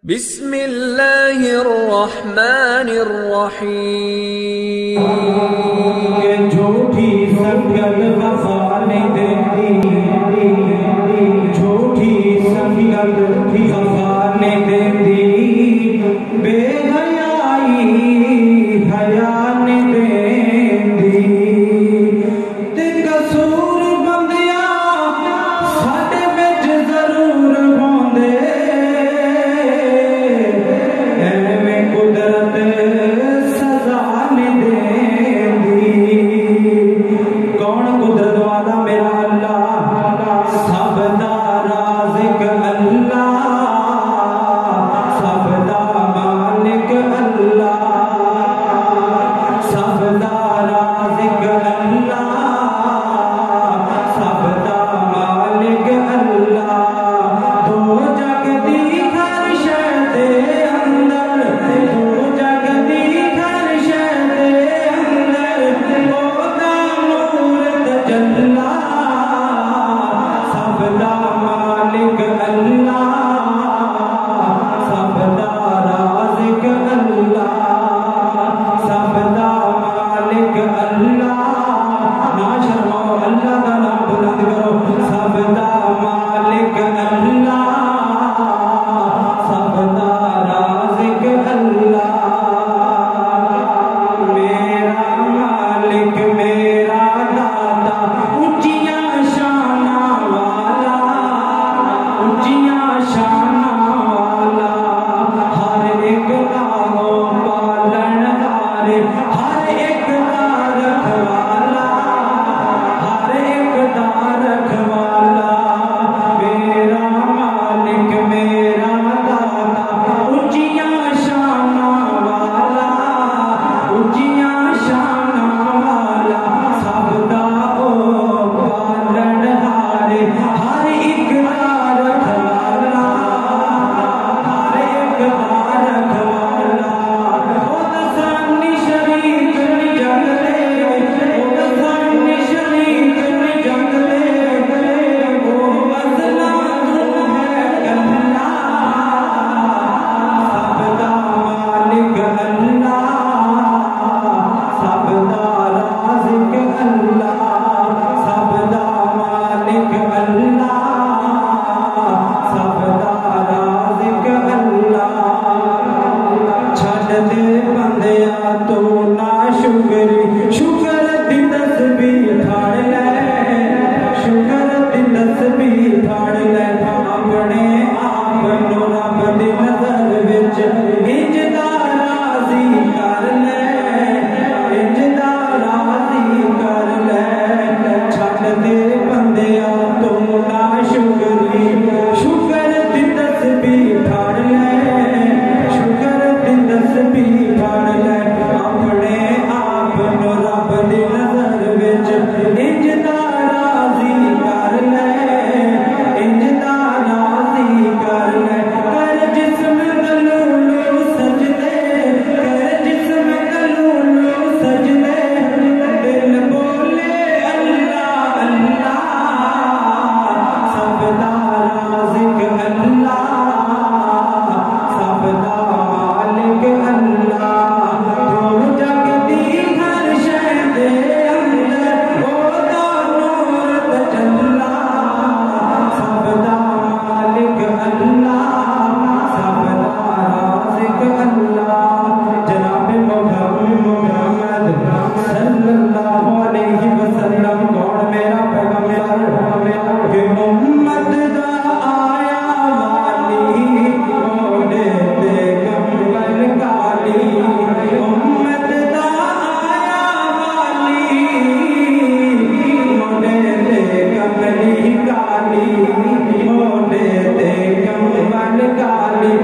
बिस्मिल्लाहिर्रहमानिर्रहीम। झूठी संगत वफा नहीं देती, झूठी संगत वफा नहीं देती, बेहयाई हया नहीं देती। ते कसूर बंदिया साडे विच जरूर होंदे, एवें कुदरत सजा नहीं देंदी। कौन कुदरत वाला? मेरा अल्लाह, सब दा राज़िक अल्लाह, सब दा मालिक अल्लाह, सब दा राज़िक अल्लाह, सब दा मालिक अल्लाह। दो जग दी हर शै दे अंदर, दो जग दी हर शै दे अंदर, ओदा नूर तजल्ला, सब दा मालिक अल्लाह, सब दा राज़िक अल्लाह, सब दा मालिक अल्लाह। ना शर्माओ, अल्लाह का नाम बुलंद करो। सब दा मालिक अल्लाह, सब दा राज़िक अल्लाह। मेरा मालिक मेरा दाता, ऊंचियां शाना वाला, ऊंचियां शाना वाला, हर एक दाओ पालन हारे, हर एक दा रखवाला, हर एक दा रखवाला। मेरा मालिक मेरा दाता, ऊंचियां शाना वाला, ऊंचियां शाना वाला, सब दा ओ पालन हारे, हर एक दा रखवाला, हर एक दा रखवाला। ओ दसानी शरीक नी जगदे, ओ दसानी शरीक नी जगदे, ओ बदला तू है अल्लाह, सब दा मालिक अल्लाह, सब दा राज़िक अल्लाह, सब दा मालिक अल्लाह, सब दा राज़िक अल्लाह। छड्ड दे बंदिया तू ना शुक्री, शुक्र दी तस्बीह फाड़ ले, शुक्र दी तस्बीह फाड़ ले। अपने आप नूं रब दी नज़र विच इंज दा राज़ी कर ले, इंज दा राज़ी कर ले। छड्ड दे बंदिया तू ना शुक्री, शुक्र दी तस्बीह फाड़ ले, शुक्र दी तस्बीह फाड़ ले। अपने आप नूं रब दी नज़र विच इंज दा राज़ी कर ले, इंज दा राज़ी कर ले। कर जिस्म गलूलो सजदे, कर जिस्म गलूलो सजदे, दिल बोले अल्लाह अल्लाह, सब दा राज़िक अल्लाह, सब दा मालिक अल्लाह। दो जग दी हर शै दे अंदर, ओदा नूर तजल्ला, सब दा मालिक अल्लाह, सब दा राज़िक अल्लाह। जनाब मोहम्मद सल्लल्लाहु अलैहि वसल्लम कौन? मेरा पैगंबर। कि उम्मत दा आया वाली, मोड़े ते कंबल काली, उम्मत दा आया वाली, मोड़े ते कमली काली, मोड़े ते कंबल काली।